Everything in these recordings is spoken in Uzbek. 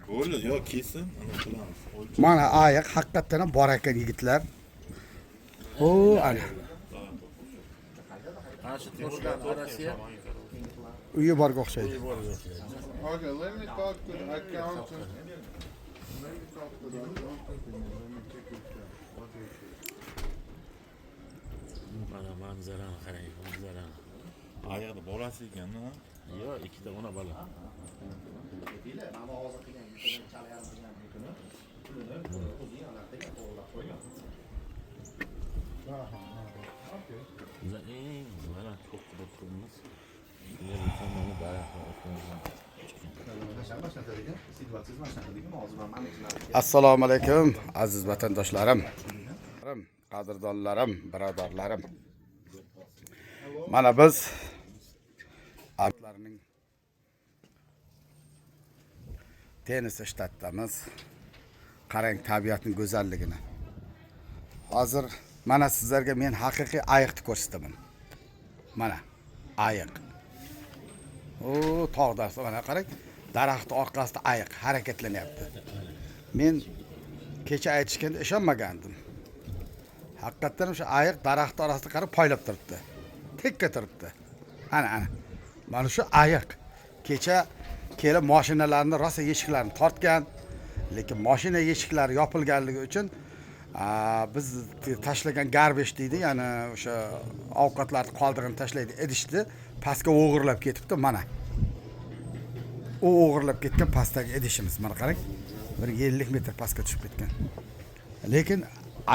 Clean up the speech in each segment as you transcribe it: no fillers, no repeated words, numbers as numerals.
Bo'ldi, yo kesin, ana qilamiz. Mana ayiq haqiqatan ham bor ekan yigitlar. O, ana. Ana shu toshlar orasiga Uyi borga o'xshaydi. Okay, let me talk to the accountant. Mana manzarani qarang, manzarani. oyoqda bolasi ekan-da. Yo, ikkita ona bola. Biz eng baland cho'qqida turibmiz. Yer tomoni daraxt. Assalomu alaykum aziz vatandoshlarim, qadrdonlarim, birodarlarim. Mana biz alplarning tenis shtatdamiz. Qarang tabiatning go'zalligini. Hozir mana sizlarga men haqiqiy ayiqni ko'rsataman. Mana ayiq. O, tog'da mana qarang, daraxt orqasida ayiq harakatlanyapti. Men kecha aytishganda ishonmagandim. Haqiqatan o'sha ayiq daraxt orasida qarab poylab turibdi. Tekka turibdi. Ana. Mana shu ayiq kecha kelib mashinalarni rosa eshiklarini tortgan, lekin mashina eshiklari yopilganligi uchun biz tashlagan garbage deydi, ya'ni o'sha ovqatlarni qoldig'ini tashlaydi, idishni pastga o'g'irlab ketibdi mana. U o'g'irlab ketgan pastdagi idishimiz, mana qarang. 150 metr pastga tushib ketgan. Lekin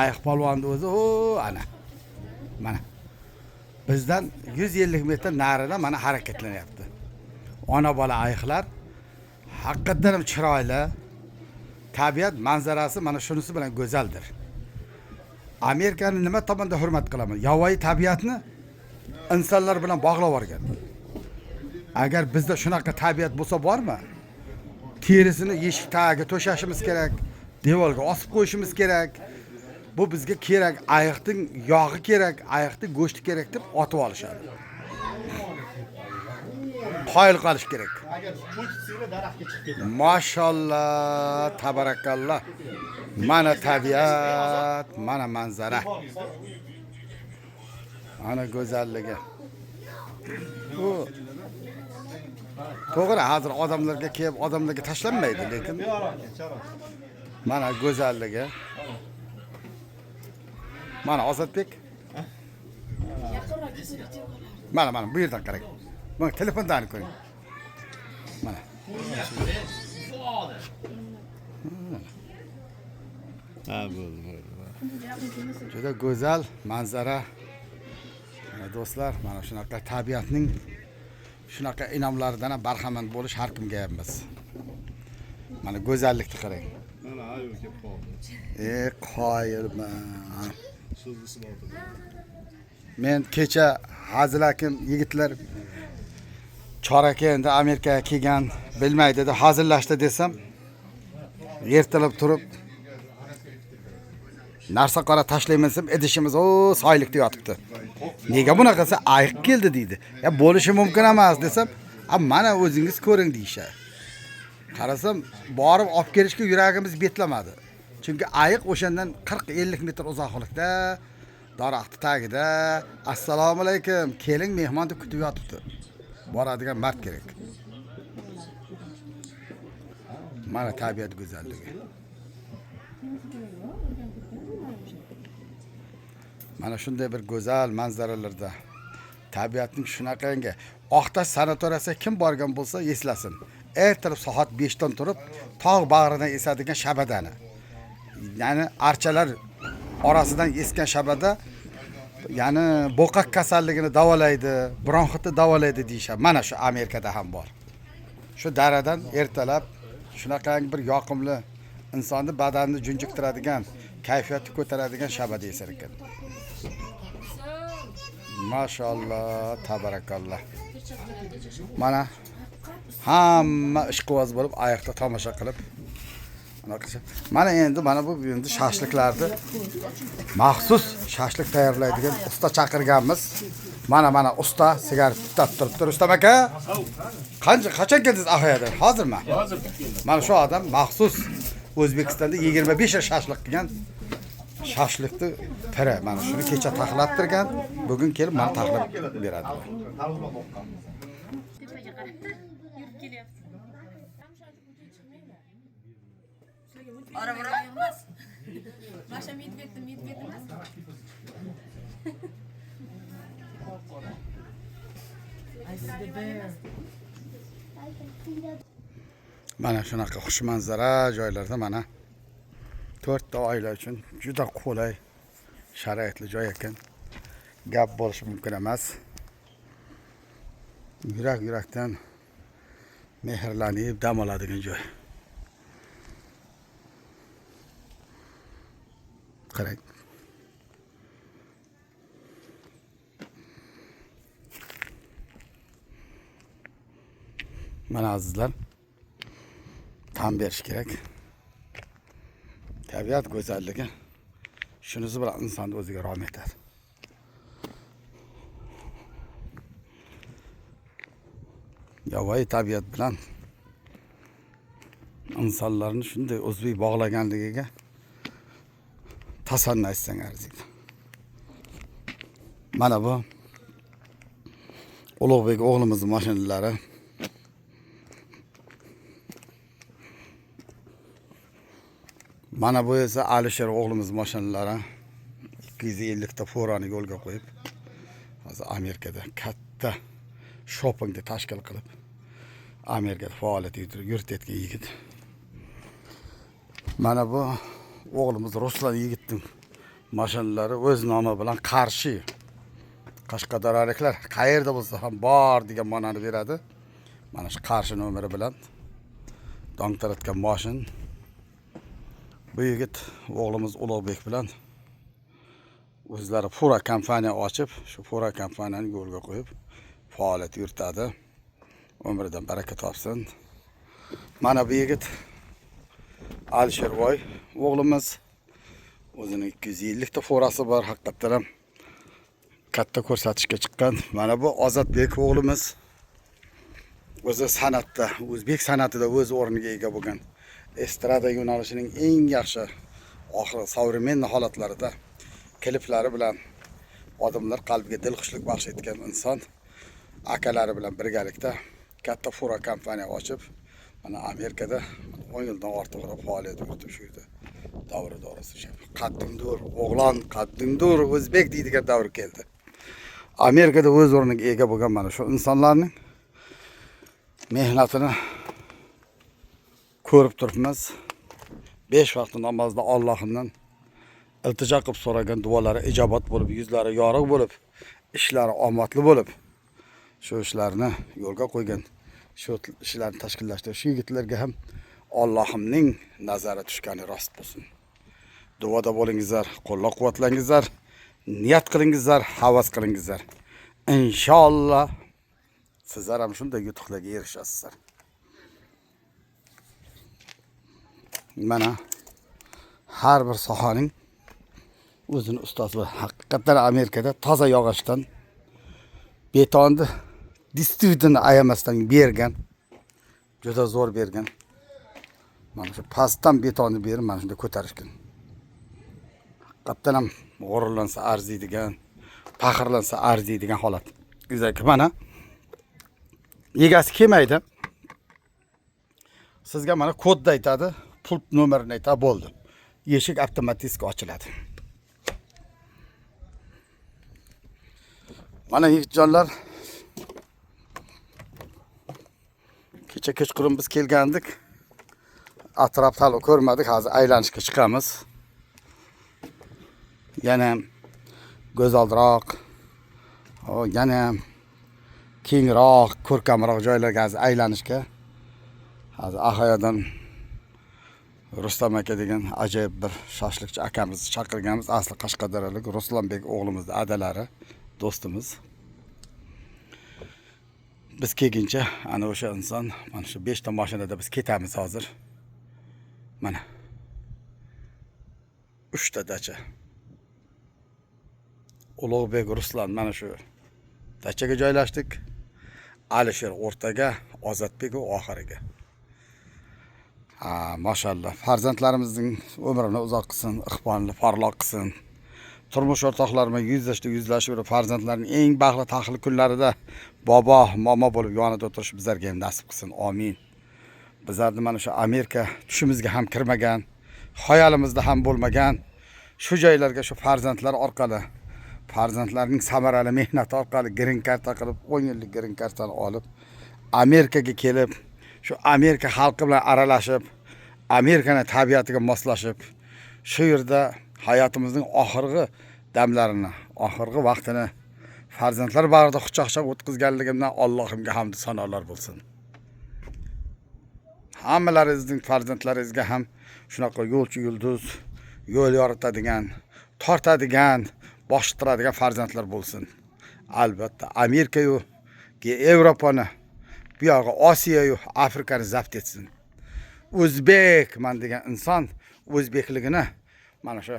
ayiq polvonni o'zi ana. Mana. Bizdan 150 metr narida mana harakatlanyapti. Ona bola ayiqlar haqiqatan ham chiroyli. Tabiat manzarasi mana shunisi bilan go'zaldir. Amerikani nima tomonda hurmat qilaman? Yovvoyi tabiatni insonlar bilan bog'lab olgan. Agar bizda shunaqa tabiat bo'lsa bormi? Terisini eshik tagiga to'shashimiz kerak, devorga osib qo'yishimiz kerak. Bu bizga kerak, ayiqning yog'i kerak, ayiqning go'shti kerak deb otib olishadi. Qoyil qolish kerak. Mashallah, tabarakallah. Mana tabiat, mana manzara. Ana go'zalligi. Bu to'g'ri, hozir odamlarga kelib, odamlarga tashlanmaydi, lekin mana go'zalligi. Mana Ozodbek. Mana bu yerdan qarang. Mana telefondan ko'ring. Mana. Ha, bo'ldi. Juda go'zal manzara. Do'stlar, mana shunaqa tabiatning shunaqa inomlaridan ham barhamand bo'lish har kimga ham emas. Mana go'zallikni qarang. Mana ayoq kelib qoldi. Qoyilman. So'zlisini oldi. Men kecha hazil-akim yigitlar choraka endi Amerikaga kelgan, bilmaydi deb hazillashdi desam, ertalab turib narsa qora tashlayman desam, idishimiz soylikda yotibdi. Nega bunaqasi ayiq keldi deydi. Ya bo'lishi mumkin emas desam, mana o'zingiz ko'ring deyshadi. Qarasam, borib olib kelishga yuragimiz betlamadi. Chunki ayiq o'shandan 40-50 metr uzoqlikda, daraxt tagida, assalomu alaykum, keling mehmon deb kutib yotibdi. Boradigan mard kerak. Mana tabiat go'zalligi. Mana shunday bir go'zal manzaralarda tabiatning shunaqangi Oqtash sanatoriyasiga kim borgan bo'lsa eslasin. Ertalab soat 5 dan turib, tog' bag'ridan esadigan shabadani. Ya'ni archalar orasidan esgan shabada, ya'ni bo'qaq kasalligini davolaydi, bronxitni davolaydi deyshadi. Mana shu Amerikada ham bor. Shu daradan ertalab shunaqangi bir yoqimli insonni badanini junjiktiradigan, kayfiyatni ko'taradigan shabada esar ekan. Mashallah, tabarakallah. Mana hamma ishqiboz bo'lib, ayiqda tomosha qilib mana endi bu endi shashliklarni maxsus shashlik tayyorlaydigan usta chaqirganmiz. Mana usta sigaret tutab turibdi. Rustam aka. Qachon keldingiz Ahoyadan? Hozirmi? Hozir Mana shu odam maxsus O'zbekistonda 25 yil shashliq qilgan. Shashliqni piri. Mana shuni kecha taxlattirgan. Bugun kelib mana taxlab beradi. Tepaga qarab yurib kelyapti. Ora-bora emas. Masha medved emas. Mana shunaqa xush manzara joylarda mana 4 ta oila uchun juda qulay sharoitli joy ekan. Gap bo'lishi mumkin emas. Yurak-yurakdan mehrlanib dam oladigan joy. Qarang. Mana azizlar, tan berish kerak. Tabiat go'zalligi shunisi bilan insonni o'ziga rom etadi. Yovvoyi tabiat bilan insonlarni shunday o'zbek bog'laganligiga tasanno aytsang arziydi. Mana bu Ulug'bek o'g'limizning mashinalari. Mana bu esa Alisher o'g'limiz mashinalari 250 ta forani yo'lga qo'yib, hozir Amerikada katta shoppingni tashkil qilib, Amerikada faoliyat yuritayotgan yigit. Mana bu o'g'limiz Ruslan yigitning mashinalari o'z nomi bilan Qarshi. Qashqadaryoliklar qayerda bo'lsa ham bor degan ma'noni beradi. Mana shu Qarshi nomeri bilan dong taratgan mashin. Bu yigit o'g'limiz Ulug'bek bilan o'zlari Fura kompaniya ochib, shu Fura kompaniyani yo'lga qo'yib faoliyat yuritadi. Umridan baraka topsin. Mana bu yigit Alisherboy o'g'limiz, o'zining 250 ta forasi bor, haqiqatan ham katta ko'rsatishga chiqqan. Mana bu Ozodbek o'g'limiz, o'zi san'atda, o'zbek san'atida o'z o'rniga ega bo'lgan. Estrada yo'nalishining eng yaxshi oxirgi современный holatlarida kliplari bilan odamlar qalbiga dilxushlik baxsh etgan inson. Akalari bilan birgalikda katta Fura kompaniya ochib, mana Amerikada 10 yildan ortiqroq faoliyat yuritib shu yerda davri do'rasi. Qaddingdur, o'g'lon, qaddingdur, o'zbek deydigan davr keldi. Amerikada o'z o'rniga ega bo'lgan mana shu insonlarning mehnatini ko'rib turibmiz. 5 vaqt namozda Allohimdan iltijo qilib so'ragan duolari ijobat bo'lib, yuzlari yorug' bo'lib, ishlari omadli bo'lib, shu ishlarni yo'lga qo'ygan, shu ishlarni tashkillashtirish yigitlarga ham Allohimning nazari tushgani rost bo'lsin. Duoda bo'lingizlar, qo'llab-quvvatlangizlar, niyat qilingizlar, havas qilingizlar. Inshaalloh sizlar ham shunday yutuqlarga erishasizlar. Mana har bir sohaning o'zini ustozi bor. Haqiqatan Amerikada toza yog'ochdan betonni distributorni ayamasdan bergan, juda zo'r bergan. Mana shu pastdan betonni berib, mana shunday ko'tarishgan. Haqiqatan ham g'ururlansa arziydigan, faxrlansa arziydigan holat. Güzel, mana egasi kelmaydi. Sizga mana kodni aytadi, pult nomerini aytadi, bo'ldi. Eshik avtomatik ochiladi. Mana yigitjonlar, kecha kechqurun biz kelgandik. Atrofni hali ko'rmadik, hozir aylanishga chiqamiz. Yana go'zalroq, yana kengroq, ko'rkamroq joylarga hozir aylanishga. Hozir Ahoyadan Rustam aka degan ajoyib bir shashliqchi akamizni chaqirganmiz. Asli Qashqadaryolik Ruslanbek o'g'limizning adalari, do'stimiz. Biz kelguncha ana o'sha inson, mana shu 5 ta mashinada biz ketamiz hozir. Mana 3 ta dacha. Ulug'bek Ruslan mana shu o'rtachaga joylashdik. Alisher o'rtaga, Ozodbek oxiriga. Mashallah. Farzandlarimizning umrini uzoq qilsin, iqbolini porloq qilsin. Turmush o'rtoqlarimiz yuzlashib, farzandlarning eng baxtli taxli kunlarida bobo, momo bo'lib yonida o'tirish bizlarga ham nasib qilsin. Amin. Bizlarni mana shu Amerika tushimizga ham kirmagan, xayolimizda ham bo'lmagan shu joylarga shu farzandlar orqali, farzandlarning samarali mehnati orqali green karta qilib, 10 yillik green kartani olib, Amerikaga kelib, shu Amerika xalqi bilan aralashib, Amerikaning tabiatiga moslashib, shu yerda hayotimizning oxirgi damlarini, oxirgi vaqtini farzandlar bag'rida quchoqlab o'tkazganligimdan Allohimga hamd sanolar bo'lsin. Hammalaringizning farzandlaringizga ham shunaqa yo'lchi yulduz, yo'l yoritadigan, tortadigan, boshtiradigan farzandlar bo'lsin. Albatta Amerika-yu, Yevropani, bu yog'i Osiyo-yu, Afrikani zabt etsin. O'zbekman degan inson o'zbekligini mana shu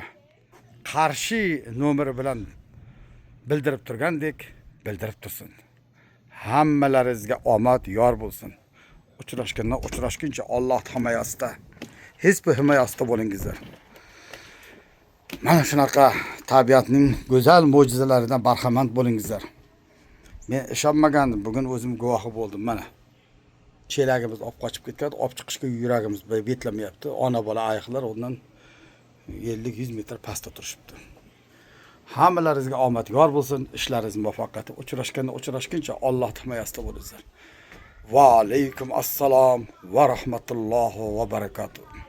qarshi nomeri bilan bildirib turgandek bildirib tursin. Hammalaringizga omad yor bo'lsin. Uchrashguncha Alloh himoyasida, hech bir himoyasida bo'lingizlar. Mana shunaqa tabiatning go'zal mo'jizalaridan barxamand bo'lingizlar. Men ishonmagandim, bugun o'zim guvohi bo'ldim. Mana chelagimiz olib qochib ketgan, olib chiqishga yuragimiz betlamayapti. Ona bola ayiqlar ondan 50-100 metr pastda turishibdi. Hammalaringizga omad yor bo'lsin, ishlaringiz muvaffaqiyat. Uchrashguncha Alloh himoyasida bo'lingizlar. Va alaykum assalom va rahmatullohi va barakatuh.